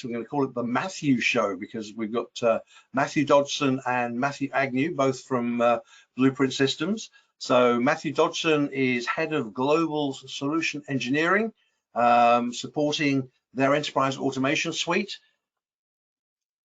We're going to call it the Matthew Show because we've got Matthew Dodgson and Matthew Agnew, both from Blueprint Systems. So Matthew Dodgson is head of global solution engineering, supporting their enterprise automation suite,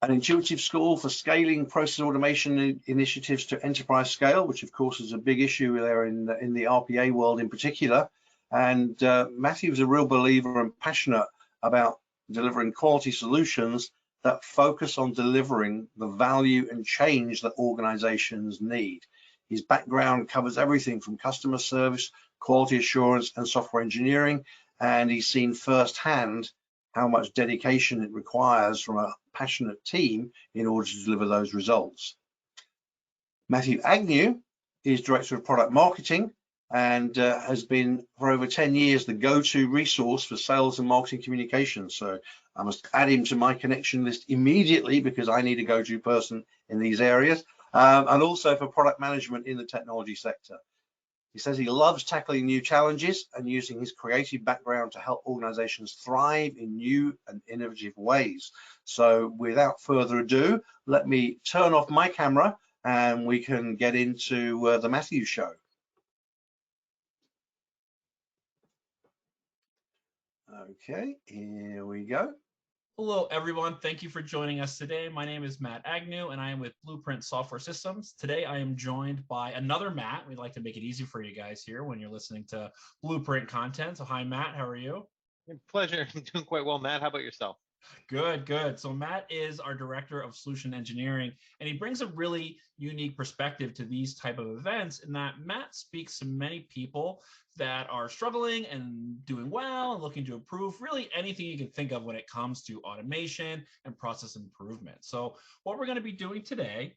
an intuitive school for scaling process automation initiatives to enterprise scale, which of course is a big issue there in the RPA world in particular. And Matthew is a real believer and passionate about delivering quality solutions that focus on delivering the value and change that organizations need. His background covers everything from customer service, quality assurance, and software engineering, and he's seen firsthand how much dedication it requires from a passionate team in order to deliver those results. Matthew Agnew is Director of Product Marketing and has been for over 10 years the go-to resource for sales and marketing communications. So I must add him to my connection list immediately because I need a go-to person in these areas, and also for product management in the technology sector. He says he loves tackling new challenges and using his creative background to help organizations thrive in new and innovative ways. So without further ado, let me turn off my camera and we can get into the Matthew Show. Okay, here we go. Hello, everyone. Thank you for joining us today. My name is Matt Agnew, and I am with Blueprint Software Systems. Today, I am joined by another Matt. We'd like to make it easy for you guys here when you're listening to Blueprint content. So hi, Matt. How are you? Pleasure. I'm doing quite well, Matt. How about yourself? Good, good. So Matt is our Director of Solution Engineering, and he brings a really unique perspective to these type of events in that Matt speaks to many people that are struggling and doing well and looking to improve really anything you can think of when it comes to automation and process improvement. So what we're going to be doing today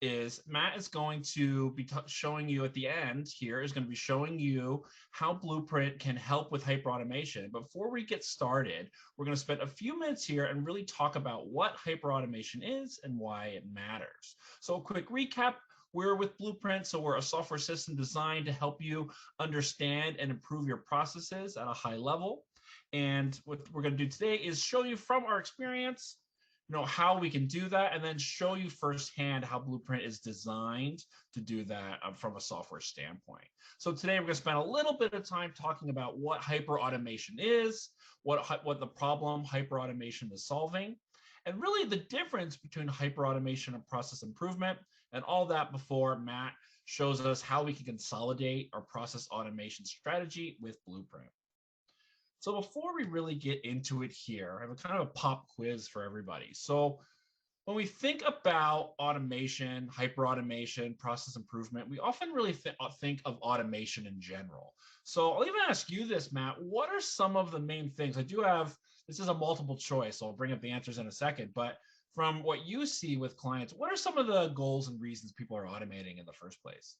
is Matt is going to be showing you at the end here is going to be showing you how Blueprint can help with hyperautomation. Before we get started, we're going to spend a few minutes here and really talk about what hyperautomation is and why it matters. So a quick recap. We're with Blueprint, so we're a software system designed to help you understand and improve your processes at a high level. And what we're going to do today is show you from our experience how we can do that, and then show you firsthand how Blueprint is designed to do that from a software standpoint. So today we're going to spend a little bit of time talking about what hyperautomation is, what the problem hyperautomation is solving, and really the difference between hyperautomation and process improvement, and all that before Matt shows us how we can consolidate our process automation strategy with Blueprint. So before we really get into it here, I have a kind of a pop quiz for everybody. So when we think about automation, hyperautomation, process improvement, we often really think of automation in general. So I'll even ask you this, Matt, what are some of the main things? I do have, this is a multiple choice, so I'll bring up the answers in a second, but from what you see with clients, what are some of the goals and reasons people are automating in the first place?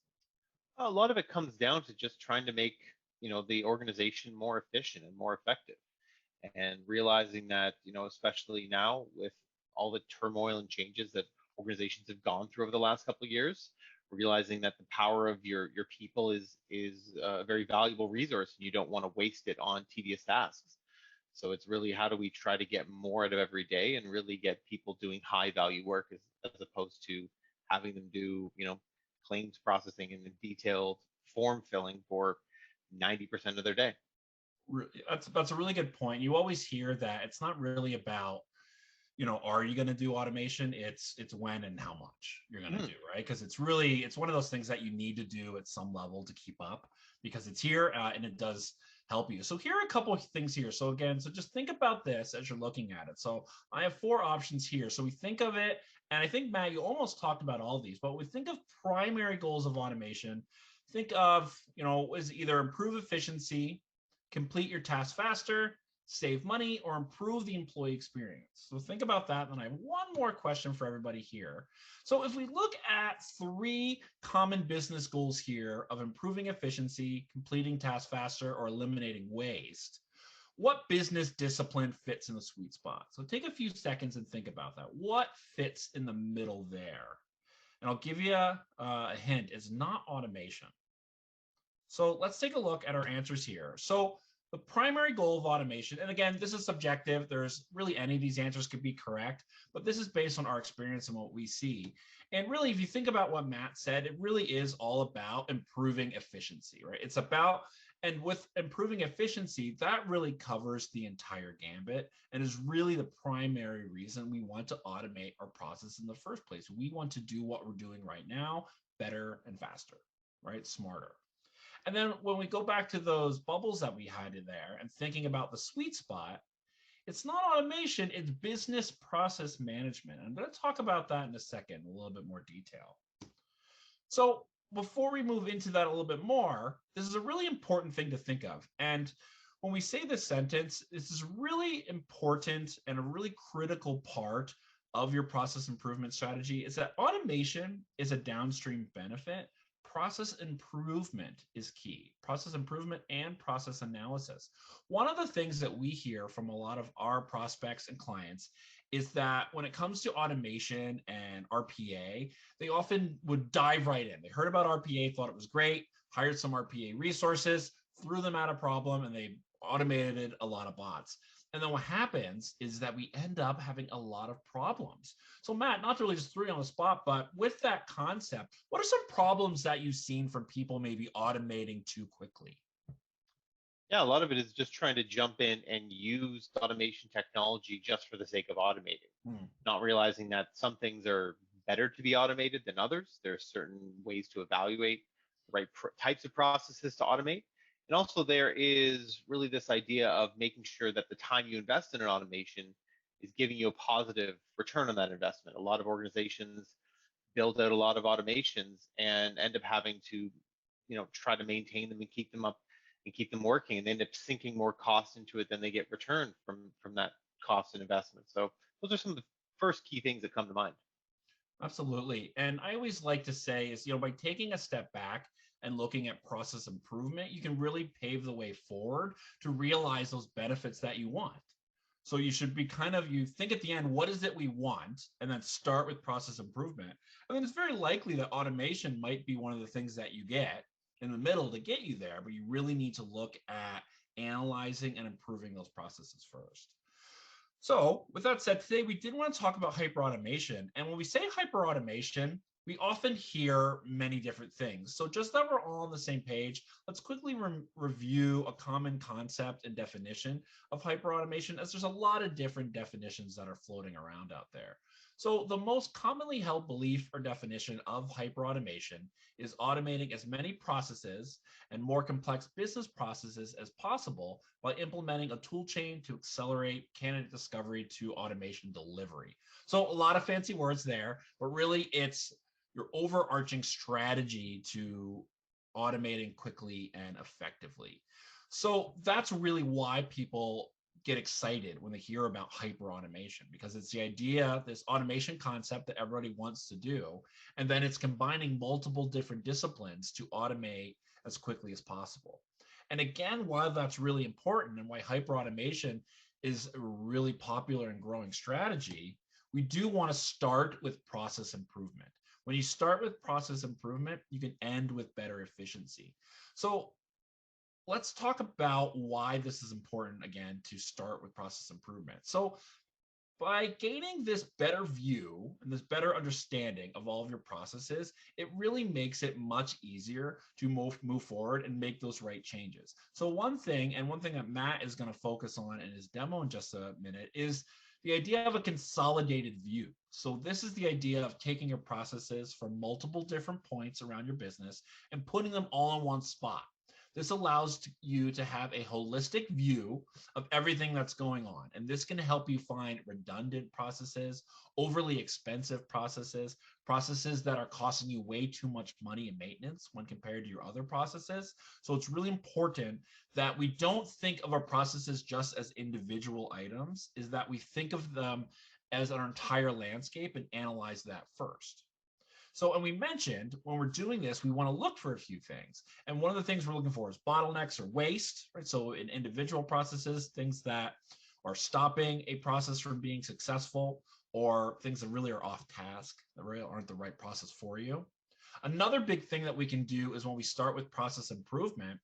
A lot of it comes down to just trying to make the organization more efficient and more effective, and realizing that especially now with all the turmoil and changes that organizations have gone through over the last couple of years, realizing that the power of your people is a very valuable resource, and you don't want to waste it on tedious tasks. So it's really how do we try to get more out of every day and really get people doing high value work as opposed to having them do claims processing and detailed form filling for 90% of their day. That's a really good point. You always hear that it's not really about, are you going to do automation? It's when and how much you're going to do, right? Because it's one of those things that you need to do at some level to keep up because it's here and it does help you. So here are a couple of things here. So again, just think about this as you're looking at it. So I have 4 options here. So we think of it, and I think, Matt, you almost talked about all these, but we think of primary goals of automation. Think of, is either improve efficiency, complete your tasks faster, save money, or improve the employee experience. So think about that. And I have one more question for everybody here. So if we look at 3 common business goals here of improving efficiency, completing tasks faster, or eliminating waste, what business discipline fits in the sweet spot? So take a few seconds and think about that. What fits in the middle there? And I'll give you a hint, it's not automation. So let's take a look at our answers here. So The primary goal of automation, and again, this is subjective. There's really any of these answers could be correct, but this is based on our experience and what we see. And really, if you think about what Matt said, it really is all about improving efficiency, right? It's about, and with improving efficiency, that really covers the entire gambit and is really the primary reason we want to automate our process in the first place. We want to do what we're doing right now better and faster, right? Smarter. And then when we go back to those bubbles that we had in there and thinking about the sweet spot, it's not automation, it's business process management. I'm going to talk about that in a second, in a little bit more detail. So before we move into that a little bit more, this is a really important thing to think of. And when we say this sentence, this is really important and a really critical part of your process improvement strategy is that automation is a downstream benefit. Process improvement is key. Process improvement and process analysis. One of the things that we hear from a lot of our prospects and clients is that when it comes to automation and RPA, they often would dive right in. They heard about RPA, thought it was great, hired some RPA resources, threw them at a problem, and they automated a lot of bots. And then what happens is that we end up having a lot of problems. So Matt, not to really just throw you on the spot, but with that concept, what are some problems that you've seen from people maybe automating too quickly? Yeah, a lot of it is just trying to jump in and use automation technology just for the sake of automating, not realizing that some things are better to be automated than others. There are certain ways to evaluate the right types of processes to automate. And also there is really this idea of making sure that the time you invest in an automation is giving you a positive return on that investment. A lot of organizations build out a lot of automations and end up having to, try to maintain them and keep them up and keep them working, and they end up sinking more costs into it than they get return from that cost and investment. So those are some of the first key things that come to mind. Absolutely. And I always like to say is, by taking a step back and looking at process improvement, you can really pave the way forward to realize those benefits that you want. So you should be you think at the end, what is it we want? And then start with process improvement. And then it's very likely that automation might be one of the things that you get in the middle to get you there, but you really need to look at analyzing and improving those processes first. So with that said, today we did want to talk about hyperautomation. And when we say hyperautomation, we often hear many different things. So just that we're all on the same page, let's quickly review a common concept and definition of hyperautomation, as there's a lot of different definitions that are floating around out there. So the most commonly held belief or definition of hyperautomation is automating as many processes and more complex business processes as possible by implementing a tool chain to accelerate candidate discovery to automation delivery. So a lot of fancy words there, but really it's your overarching strategy to automating quickly and effectively. So that's really why people get excited when they hear about hyperautomation, because it's the idea, this automation concept that everybody wants to do, and then it's combining multiple different disciplines to automate as quickly as possible. And again, why that's really important and why hyperautomation is a really popular and growing strategy, we do want to start with process improvement. When you start with process improvement, you can end with better efficiency. So let's talk about why this is important, again, to start with process improvement. So by gaining this better view and this better understanding of all of your processes, it really makes it much easier to move forward and make those right changes. So one thing that Matt is going to focus on in his demo in just a minute is the idea of a consolidated view. So this is the idea of taking your processes from multiple different points around your business and putting them all in one spot. This allows you to have a holistic view of everything that's going on. And this can help you find redundant processes, overly expensive processes, processes that are costing you way too much money in maintenance when compared to your other processes. So it's really important that we don't think of our processes just as individual items, is that we think of them as an entire landscape and analyze that first. So, and we mentioned when we're doing this, we want to look for a few things. And one of the things we're looking for is bottlenecks or waste, right? So in individual processes, things that are stopping a process from being successful, or things that really are off task, that really aren't the right process for you. Another big thing that we can do is when we start with process improvement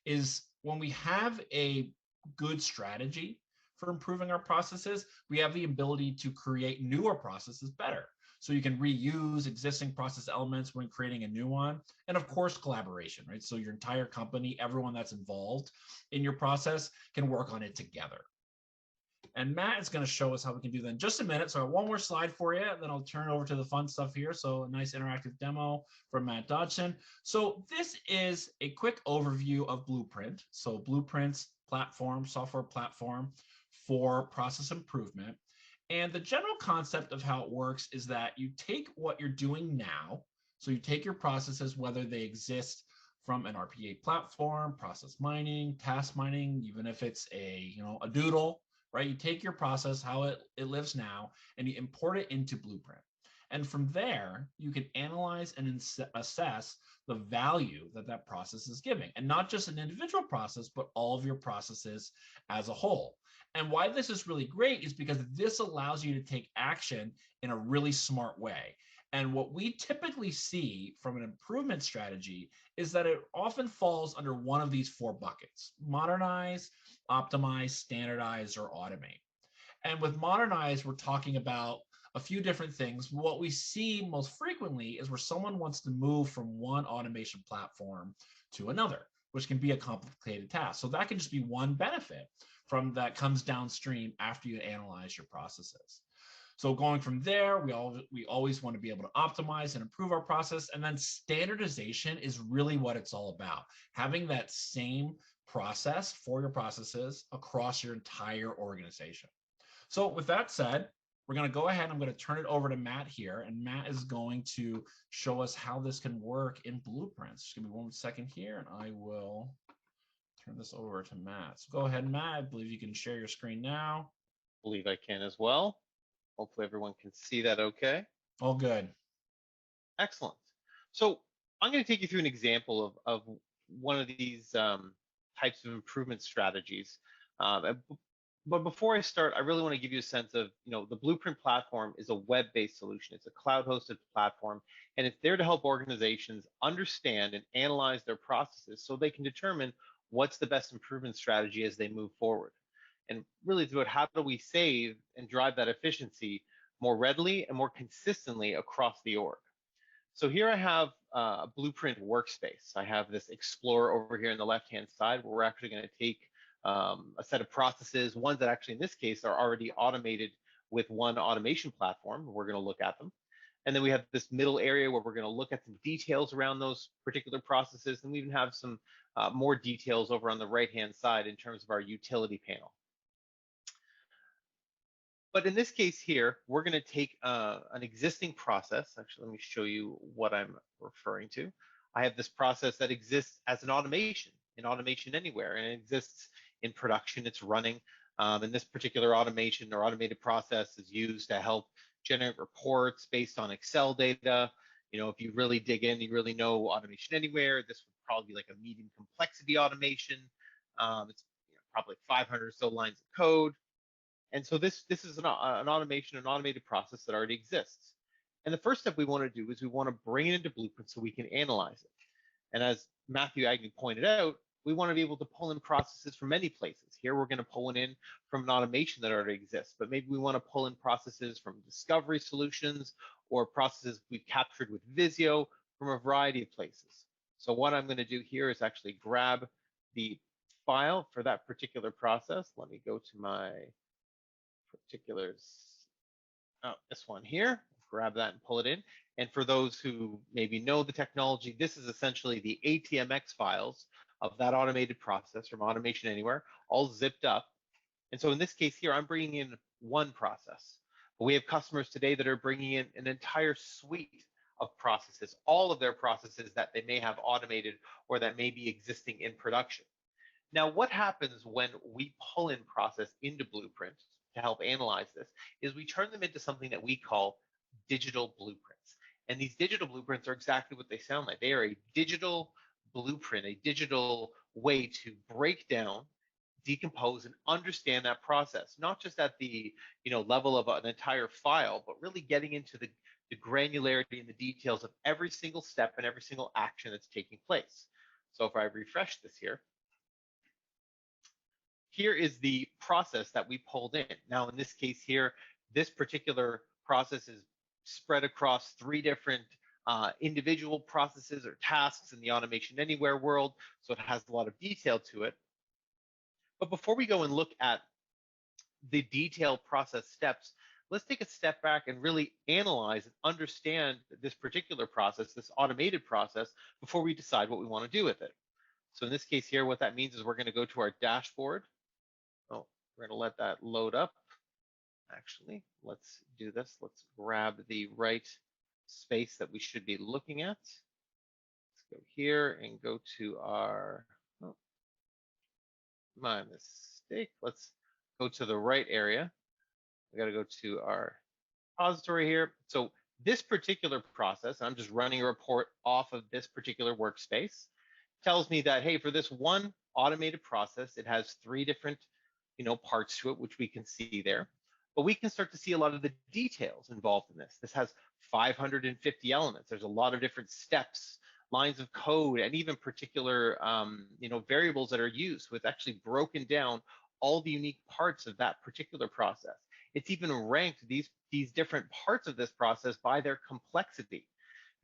is when we have a good strategy for improving our processes, we have the ability to create newer processes better. So you can reuse existing process elements when creating a new one. And of course, collaboration, right? So your entire company, everyone that's involved in your process can work on it together. And Matt is going to show us how we can do that in just a minute. So I have one more slide for you, then I'll turn over to the fun stuff here. So a nice interactive demo from Matt Dodgson. So this is a quick overview of Blueprint. So Blueprint's platform, software platform for process improvement. And the general concept of how it works is that you take what you're doing now. So you take your processes, whether they exist from an RPA platform, process mining, task mining, even if it's a doodle, right? You take your process, how it lives now, and you import it into Blueprint. And from there, you can analyze and assess the value that that process is giving. And not just an individual process, but all of your processes as a whole. And why this is really great is because this allows you to take action in a really smart way. And what we typically see from an improvement strategy is that it often falls under one of these four buckets: modernize, optimize, standardize, or automate. And with modernize, we're talking about a few different things. What we see most frequently is where someone wants to move from one automation platform to another, which can be a complicated task. So that can just be one benefit from that comes downstream after you analyze your processes. So going from there, we always want to be able to optimize and improve our process. And then standardization is really what it's all about. Having that same process for your processes across your entire organization. So with that said, we're going to go ahead. I'm going to turn it over to Matt here, and Matt is going to show us how this can work in Blueprints. Just give me 1 second here, and I will turn this over to Matt. So go ahead, Matt. I believe you can share your screen now. I believe I can as well. Hopefully everyone can see that okay. All good. Excellent. So I'm going to take you through an example of one of these types of improvement strategies. But before I start, I really want to give you a sense of, the Blueprint platform is a web-based solution. It's a cloud-hosted platform, and it's there to help organizations understand and analyze their processes so they can determine what's the best improvement strategy as they move forward. And really, it's about how do we save and drive that efficiency more readily and more consistently across the org. So here I have a Blueprint workspace. I have this Explorer over here on the left-hand side, where we're actually going to take a set of processes, ones that actually in this case are already automated with one automation platform. We're going to look at them. And then we have this middle area where we're going to look at some details around those particular processes. And we even have some more details over on the right-hand side in terms of our utility panel. But in this case here, we're going to take an existing process. Actually, let me show you what I'm referring to. I have this process that exists as an automation, in Automation Anywhere, and it exists in production. It's running. And this particular automation or automated process is used to help generate reports based on Excel data. If you really dig in, you really know Automation Anywhere. This would probably be like a medium complexity automation. It's probably 500 or so lines of code. And so this is an automation, an automated process that already exists. And the first step we want to do is we want to bring it into Blueprint so we can analyze it. And as Matthew Agnew pointed out, we want to be able to pull in processes from many places. Here we're going to pull it in from an automation that already exists, but maybe we want to pull in processes from discovery solutions or processes we've captured with Visio from a variety of places. So what I'm going to do here is actually grab the file for that particular process. Let me go to my particulars. Oh, this one here. Grab that and pull it in. And for those who maybe know the technology, this is essentially the ATMX files of that automated process from Automation Anywhere, all zipped up. And so in this case here, I'm bringing in one process. But we have customers today that are bringing in an entire suite of processes, all of their processes that they may have automated or that may be existing in production. Now, what happens when we pull in process into Blueprint to help analyze this is we turn them into something that we call digital blueprints. And these digital blueprints are exactly what they sound like. They are a digital blueprint, a digital way to break down, decompose, and understand that process, not just at the level of an entire file, but really getting into the granularity and the details of every single step and every single action that's taking place. So if I refresh this here, here is the process that we pulled in. Now, in this case here, this particular process is spread across 3 different individual processes or tasks in the Automation Anywhere world, so it has a lot of detail to it. But before we go and look at the detailed process steps, let's take a step back and really analyze and understand this particular process, this automated process, before we decide what we want to do with it. So in this case here, what that means is we're going to go to our dashboard. Oh, we're going to let that load up. Actually, let's do this. Let's grab the right space that we should be looking at. Let's go here and go to our, oh, my mistake. Let's go to the right area. We got to go to our repository here. So this particular process, I'm just running a report off of this particular workspace, tells me that, hey, for this one automated process, it has 3 different, parts to it, which we can see there. But we can start to see a lot of the details involved in this. This has 550 elements. There's a lot of different steps, lines of code, and even particular, variables that are used. So it's actually broken down all the unique parts of that particular process. It's even ranked these different parts of this process by their complexity.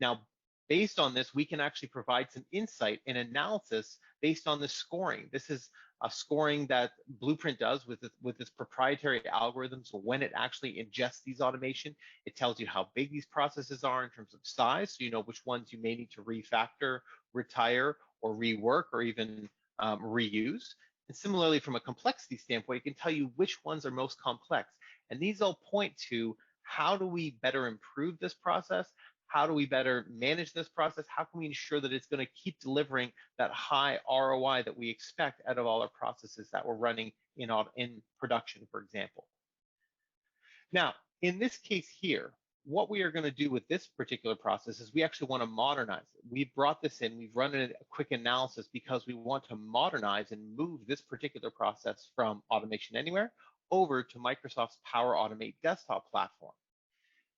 Now, based on this, we can actually provide some insight and analysis based on the scoring. This is a scoring that Blueprint does with its proprietary algorithm. So when it actually ingests these automation, it tells you how big these processes are in terms of size, so you know which ones you may need to refactor, retire, or rework, or even reuse. And similarly, from a complexity standpoint, it can tell you which ones are most complex. And these all point to how do we better improve this process? How do we better manage this process? How can we ensure that it's going to keep delivering that high ROI that we expect out of all our processes that we're running in production, for example? Now, in this case here, what we are going to do with this particular process is we actually want to modernize it. We've brought this in, we've run a quick analysis because we want to modernize and move this particular process from Automation Anywhere over to Microsoft's Power Automate desktop platform.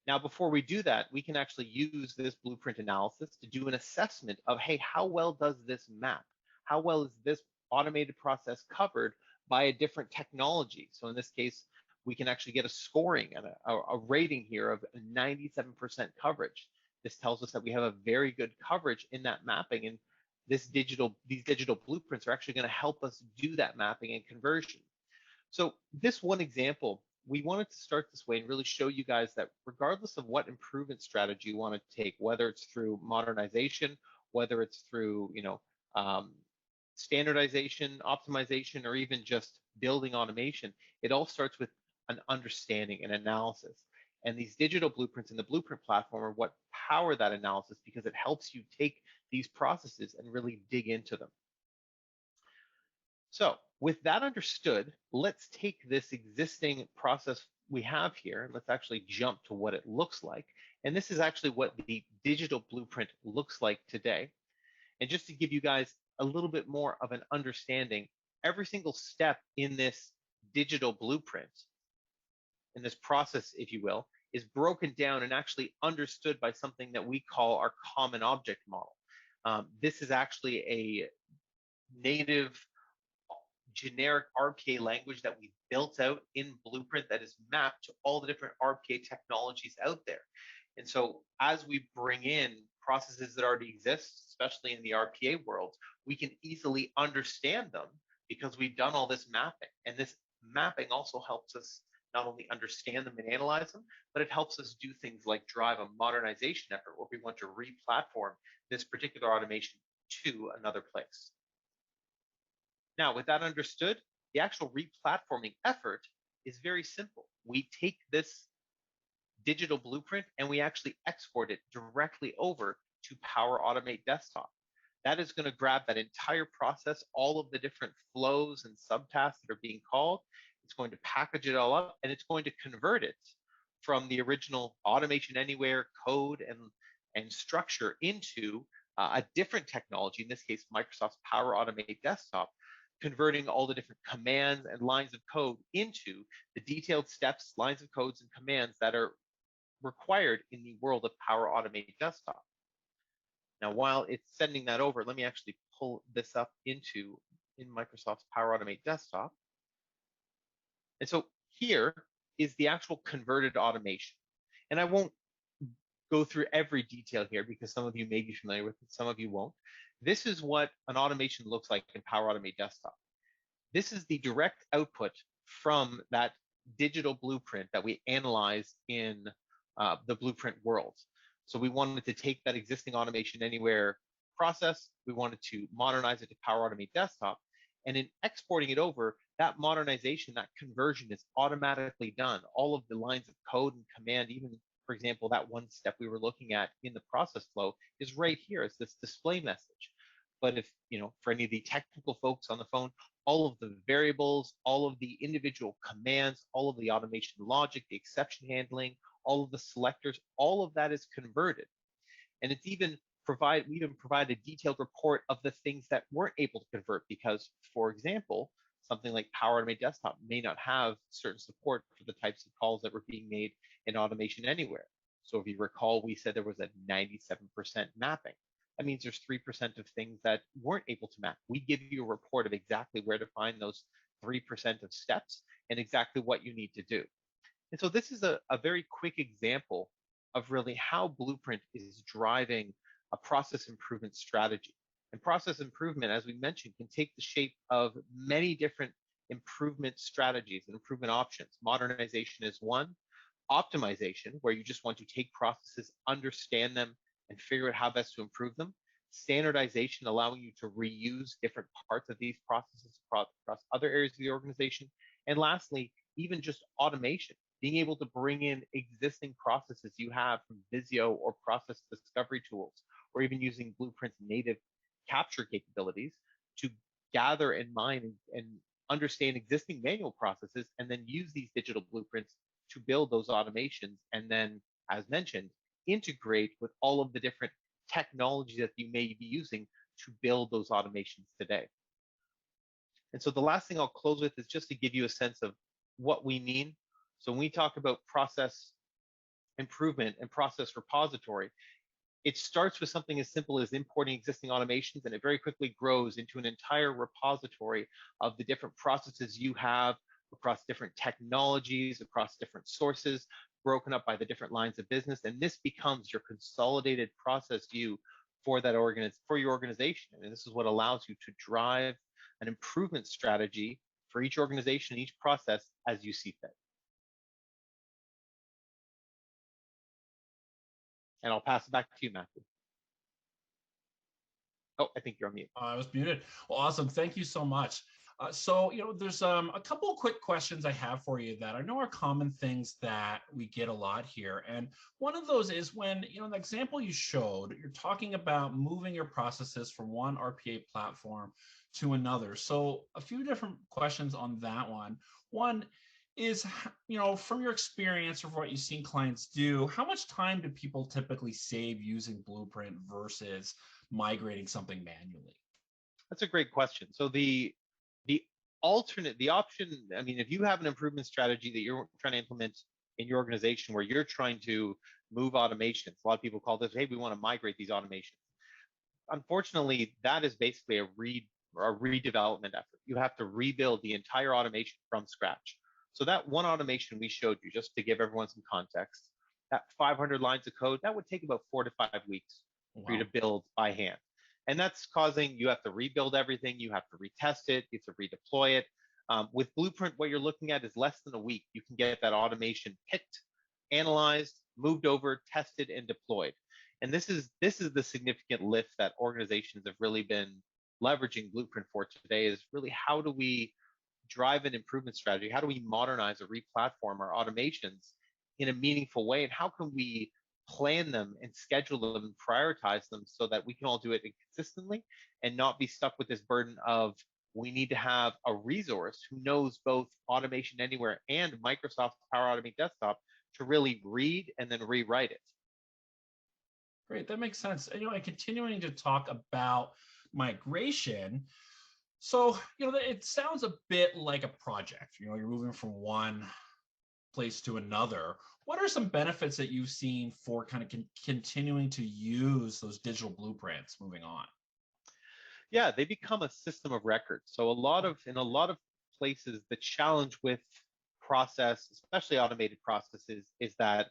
Now, before we do that, we can actually use this blueprint analysis to do an assessment of, hey, how well does this map? How well is this automated process covered by a different technology? So in this case, we can actually get a scoring and a rating here of 97% coverage. This tells us that we have a very good coverage in that mapping, and these digital blueprints are actually going to help us do that mapping and conversion. So this one example, we wanted to start this way and really show you guys that regardless of what improvement strategy you want to take, whether it's through modernization, whether it's through standardization, optimization, or even just building automation, it all starts with an understanding and analysis. And these digital blueprints in the Blueprint platform are what power that analysis, because it helps you take these processes and really dig into them. So with that understood, let's take this existing process we have here, and let's actually jump to what it looks like. And this is actually what the digital blueprint looks like today. And just to give you guys a little bit more of an understanding, every single step in this digital blueprint, in this process, if you will, is broken down and actually understood by something that we call our common object model. This is actually a native generic RPA language that we built out in Blueprint that is mapped to all the different RPA technologies out there. And so as we bring in processes that already exist, especially in the RPA world, we can easily understand them because we've done all this mapping. And this mapping also helps us not only understand them and analyze them, but it helps us do things like drive a modernization effort where we want to re-platform this particular automation to another place. Now, with that understood, the actual re-platforming effort is very simple. We take this digital blueprint and we actually export it directly over to Power Automate Desktop. That is going to grab that entire process, all of the different flows and subtasks that are being called. It's going to package it all up, and it's going to convert it from the original Automation Anywhere code and structure into a different technology, in this case, Microsoft's Power Automate Desktop, converting all the different commands and lines of code into the detailed steps, lines of codes, and commands that are required in the world of Power Automate Desktop. Now, while it's sending that over, let me actually pull this up in Microsoft's Power Automate Desktop. And so here is the actual converted automation. And I won't go through every detail here because some of you may be familiar with it, some of you won't. This is what an automation looks like in Power Automate Desktop. This is the direct output from that digital blueprint that we analyze in the blueprint world. So we wanted to take that existing Automation Anywhere process, we wanted to modernize it to Power Automate Desktop, and in exporting it over, that modernization, that conversion is automatically done. All of the lines of code and command, even, for example, that one step we were looking at in the process flow is right here as this display message. But if, for any of the technical folks on the phone, all of the variables, all of the individual commands, all of the automation logic, the exception handling, all of the selectors, all of that is converted. And it's even we even provide a detailed report of the things that weren't able to convert because, for example, something like Power Automate Desktop may not have certain support for the types of calls that were being made in Automation Anywhere. So if you recall, we said there was a 97% mapping. That means there's 3% of things that weren't able to map. We give you a report of exactly where to find those 3% of steps and exactly what you need to do. And so this is a very quick example of really how Blueprint is driving a process improvement strategy. And process improvement, as we mentioned, can take the shape of many different improvement strategies and improvement options. Modernization is one. Optimization, where you just want to take processes, understand them, and figure out how best to improve them. Standardization, allowing you to reuse different parts of these processes across other areas of the organization. And lastly, even just automation, being able to bring in existing processes you have from Visio or process discovery tools, or even using Blueprint's native capture capabilities to gather and mine and understand existing manual processes, and then use these digital blueprints to build those automations, and then, as mentioned, integrate with all of the different technologies that you may be using to build those automations today. And so the last thing I'll close with is just to give you a sense of what we mean. So when we talk about process improvement and process repository, it starts with something as simple as importing existing automations, and it very quickly grows into an entire repository of the different processes you have across different technologies, across different sources, broken up by the different lines of business. And this becomes your consolidated process view for that for your organization. And this is what allows you to drive an improvement strategy for each organization, each process as you see fit. And I'll pass it back to you, Matthew. Oh, I think you're on mute. I was muted. Well, awesome. Thank you so much. So, there's a couple of quick questions I have for you that I know are common things that we get a lot here. And one of those is when, the example you showed, you're talking about moving your processes from one RPA platform to another. So a few different questions on that one. One is, from your experience or what you've seen clients do, how much time do people typically save using Blueprint versus migrating something manually? That's a great question. So the option, I mean, if you have an improvement strategy that you're trying to implement in your organization where you're trying to move automations, a lot of people call this, hey, we want to migrate these automations. Unfortunately, that is basically a redevelopment effort. You have to rebuild the entire automation from scratch. So that one automation we showed you, just to give everyone some context, that 500 lines of code, that would take about 4 to 5 weeks for you to build by hand. And that's causing you have to rebuild everything, you have to retest it, you have to redeploy it. With Blueprint, what you're looking at is less than a week. You can get that automation picked, analyzed, moved over, tested, and deployed. And this is the significant lift that organizations have really been leveraging Blueprint for today, is really how do we drive an improvement strategy? How do we modernize or replatform our automations in a meaningful way? And how can we plan them and schedule them and prioritize them so that we can all do it consistently and not be stuck with this burden of we need to have a resource who knows both Automation Anywhere and Microsoft Power Automate Desktop to really read and then rewrite it. Great, that makes sense. And, and continuing to talk about migration, so, it sounds a bit like a project. You're moving from one place to another. What are some benefits that you've seen for kind of continuing to use those digital blueprints moving on? Yeah, they become a system of record. So in a lot of places, the challenge with process, especially automated processes, is that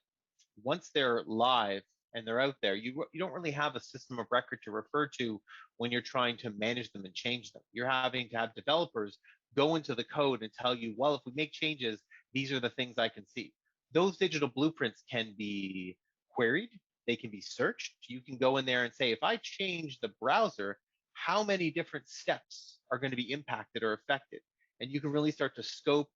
once they're live and they're out there, you don't really have a system of record to refer to when you're trying to manage them and change them. You're having to have developers go into the code and tell you, well, if we make changes, these are the things I can see. Those digital blueprints can be queried, they can be searched. You can go in there and say, if I change the browser, how many different steps are going to be impacted or affected? And you can really start to scope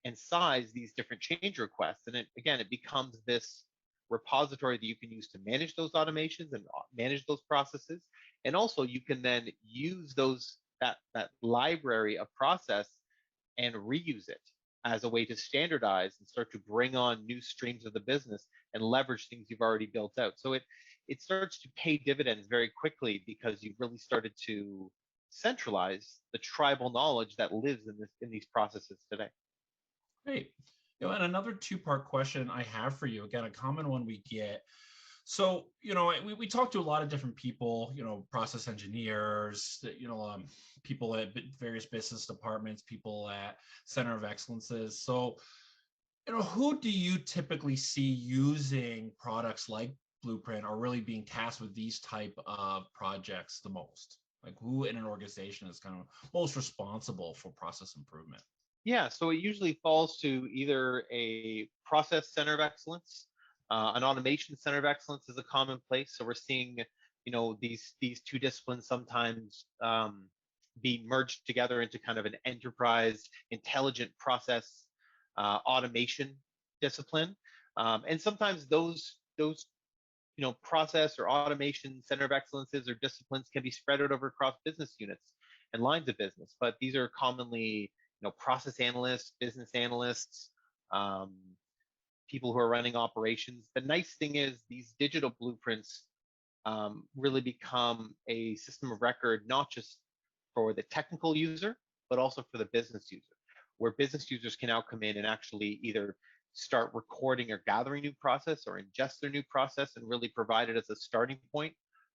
and size these different change requests. And again, it becomes this repository that you can use to manage those automations and manage those processes. And also you can then use that library of process and reuse it as a way to standardize and start to bring on new streams of the business and leverage things you've already built out. So it starts to pay dividends very quickly because you've really started to centralize the tribal knowledge that lives in these processes today. Great. And another two-part question I have for you, again, a common one we get. So, we talk to a lot of different people, process engineers, people at various business departments, people at Center of Excellences. So, who do you typically see using products like Blueprint or really being tasked with these type of projects the most? Like who in an organization is kind of most responsible for process improvement? Yeah, so it usually falls to either a process center of excellence, an automation center of excellence is a common place. So we're seeing, these two disciplines sometimes be merged together into kind of an enterprise intelligent process automation discipline, and sometimes those process or automation center of excellences or disciplines can be spread out over across business units and lines of business. But these are commonly process analysts, business analysts, people who are running operations. The nice thing is these digital blueprints really become a system of record, not just for the technical user, but also for the business user, where business users can now come in and actually either start recording or gathering new process or ingest their new process and really provide it as a starting point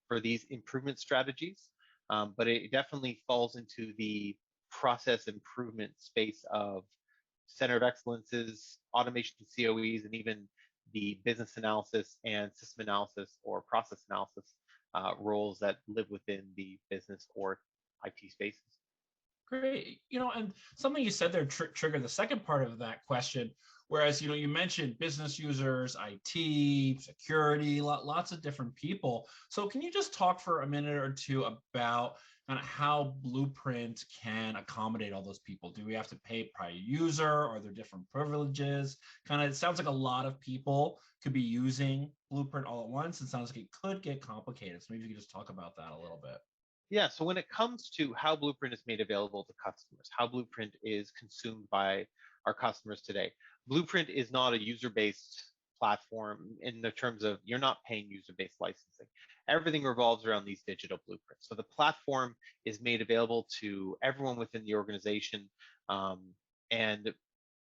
for these improvement strategies. But it definitely falls into the process improvement space of center of excellences, automation COEs, and even the business analysis and system analysis or process analysis roles that live within the business or IT spaces. Great. And something you said there triggered the second part of that question. Whereas, you mentioned business users, IT, security, lots of different people. So can you just talk for a minute or two about kind of how Blueprint can accommodate all those people? Do we have to pay per user? Are there different privileges? Kind of, it sounds like a lot of people could be using Blueprint all at once. It sounds like it could get complicated. So maybe you could just talk about that a little bit. Yeah, so when it comes to how Blueprint is made available to customers, how Blueprint is consumed by our customers today, Blueprint is not a user-based platform in the terms of you're not paying user-based licensing. Everything revolves around these digital blueprints. So the platform is made available to everyone within the organization. And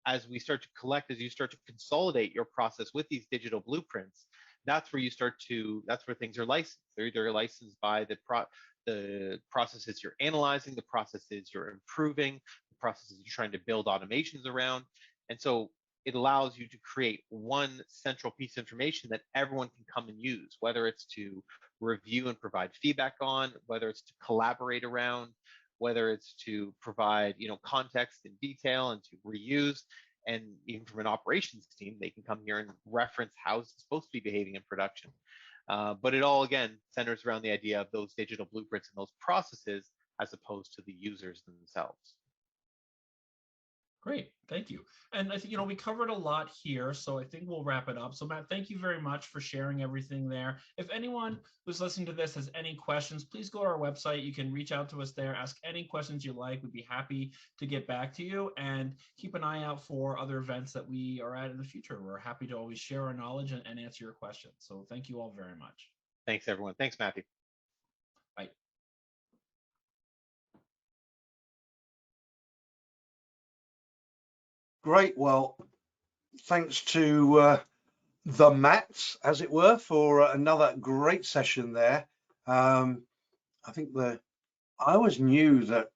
as we start to collect, as you start to consolidate your process with these digital blueprints, that's where things are licensed. They're either licensed by the processes you're analyzing, the processes you're improving, the processes you're trying to build automations around. And so it allows you to create one central piece of information that everyone can come and use, whether it's to review and provide feedback on, whether it's to collaborate around, whether it's to provide context and detail and to reuse. And even from an operations team, they can come here and reference how it's supposed to be behaving in production. But it all, again, centers around the idea of those digital blueprints and those processes as opposed to the users themselves. Great, thank you. And I think, we covered a lot here, so I think we'll wrap it up. So Matt, thank you very much for sharing everything there. If anyone who's listening to this has any questions, please go to our website. You can reach out to us there, ask any questions you like. We'd be happy to get back to you, and keep an eye out for other events that we are at in the future. We're happy to always share our knowledge and answer your questions. So thank you all very much. Thanks, everyone. Thanks, Matthew. Bye. Great. Well, thanks to the Mats, as it were, for another great session there. I think I always knew that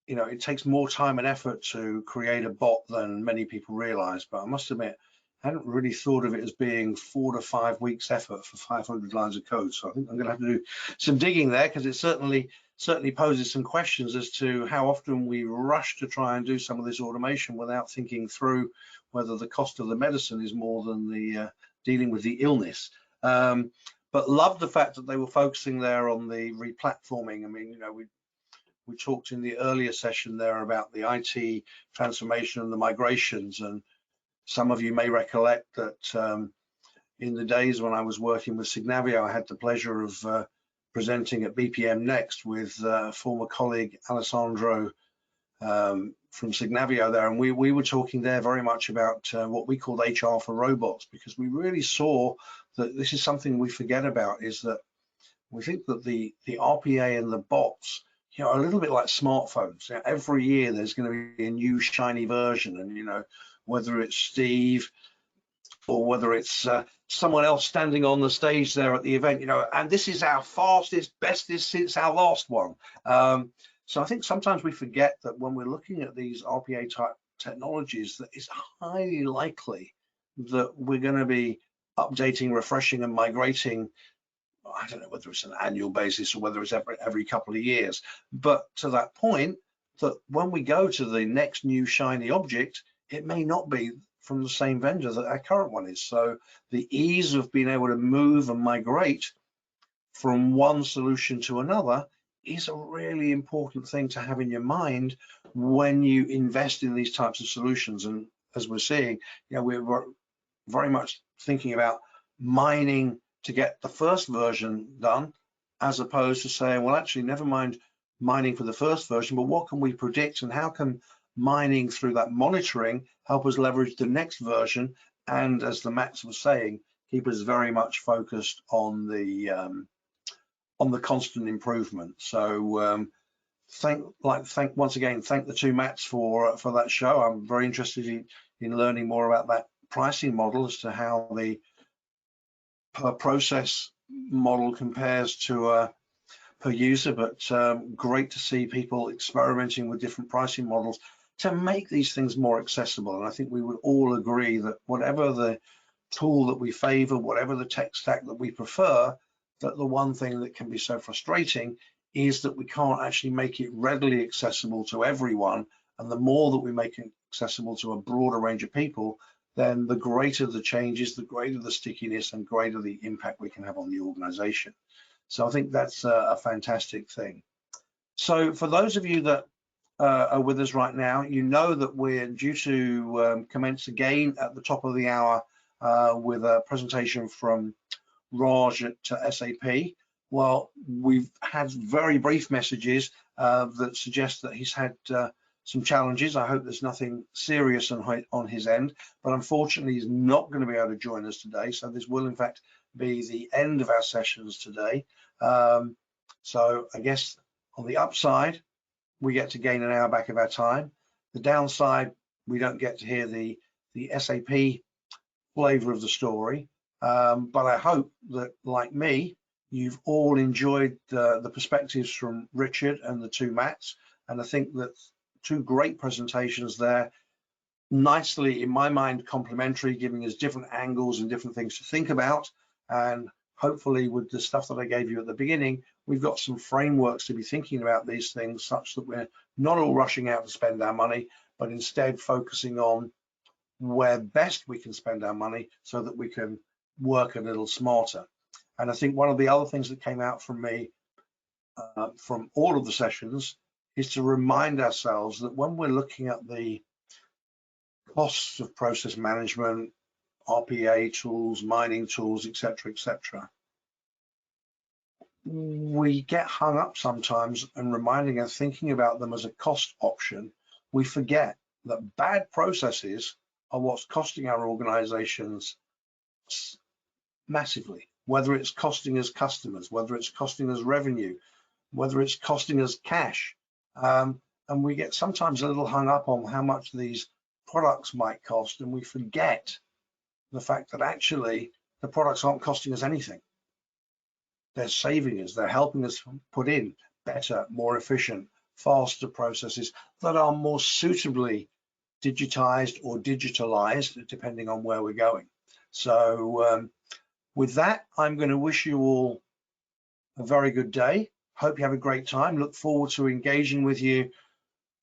you know, it takes more time and effort to create a bot than many people realize. But I must admit, I hadn't really thought of it as being 4 to 5 weeks effort for 500 lines of code. So I think I'm going to have to do some digging there, because it certainly poses some questions as to how often we rush to try and do some of this automation without thinking through whether the cost of the medicine is more than the dealing with the illness. But love the fact that they were focusing there on the replatforming. I mean, you know, we talked in the earlier session there about the IT transformation and the migrations, and some of you may recollect that in the days when I was working with Signavio, I had the pleasure of presenting at BPM Next with former colleague Alessandro from Signavio there, and we were talking there very much about what we called HR for robots, because we really saw that this is something we forget about, is that we think that the RPA and the bots, you know, are a little bit like smartphones. You know, every year there's going to be a new shiny version, and you know, whether it's Steve or whether it's someone else standing on the stage there at the event, you know, and this is our fastest, bestest since our last one. So I think sometimes we forget that when we're looking at these RPA type technologies, that it's highly likely that we're going to be updating, refreshing, and migrating. I don't know whether it's an annual basis or whether it's every couple of years, but to that point, that when we go to the next new shiny object, it may not be from the same vendor that our current one is. So the ease of being able to move and migrate from one solution to another is a really important thing to have in your mind when you invest in these types of solutions. And as we're seeing, you know, we're very much thinking about mining to get the first version done, as opposed to saying, well, actually, never mind mining for the first version, but what can we predict, and how can mining through that monitoring help us leverage the next version? And as the Max was saying, keep us very much focused on the constant improvement. So thank once again, thank the two Matts for that show. I'm very interested in learning more about that pricing model as to how the per process model compares to per user, but great to see people experimenting with different pricing models to make these things more accessible. And I think we would all agree that whatever the tool that we favor, whatever the tech stack that we prefer, that the one thing that can be so frustrating is that we can't actually make it readily accessible to everyone. And the more that we make it accessible to a broader range of people, then the greater the changes, the greater the stickiness, and greater the impact we can have on the organization. So I think that's a fantastic thing. So for those of you that are with us right now, you know that we're due to commence again at the top of the hour with a presentation from Raj at SAP. Well, we've had very brief messages that suggest that he's had some challenges. I hope there's nothing serious on his end, but unfortunately he's not going to be able to join us today. So this will in fact be the end of our sessions today. So I guess on the upside, we get to gain an hour back of our time. The downside, we don't get to hear the SAP flavor of the story. But I hope that, like me, you've all enjoyed the perspectives from Richard and the two Matts. And I think that two great presentations there, nicely, in my mind, complementary, giving us different angles and different things to think about. And hopefully with the stuff that I gave you at the beginning, we've got some frameworks to be thinking about these things, such that we're not all rushing out to spend our money, but instead focusing on where best we can spend our money so that we can work a little smarter. And I think one of the other things that came out from me from all of the sessions is to remind ourselves that when we're looking at the costs of process management, RPA tools, mining tools, etc., we get hung up sometimes and reminding us, thinking about them as a cost option. We forget that bad processes are what's costing our organizations massively, whether it's costing us customers, whether it's costing us revenue, whether it's costing us cash. And we get sometimes a little hung up on how much these products might cost, and we forget the fact that actually the products aren't costing us anything. They're saving us, they're helping us put in better, more efficient, faster processes that are more suitably digitized or digitalized, depending on where we're going. So with that, I'm going to wish you all a very good day. Hope you have a great time. Look forward to engaging with you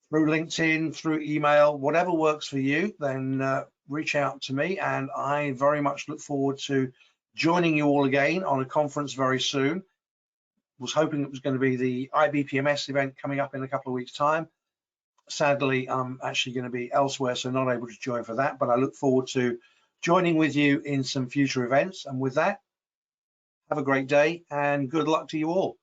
through LinkedIn, through email, whatever works for you, then reach out to me. And I very much look forward to joining you all again on a conference very soon. Was hoping it was going to be the IBPMS event coming up in a couple of weeks' time. Sadly, I'm actually going to be elsewhere, so not able to join for that, but I look forward to joining with you in some future events. And with that, have a great day and good luck to you all.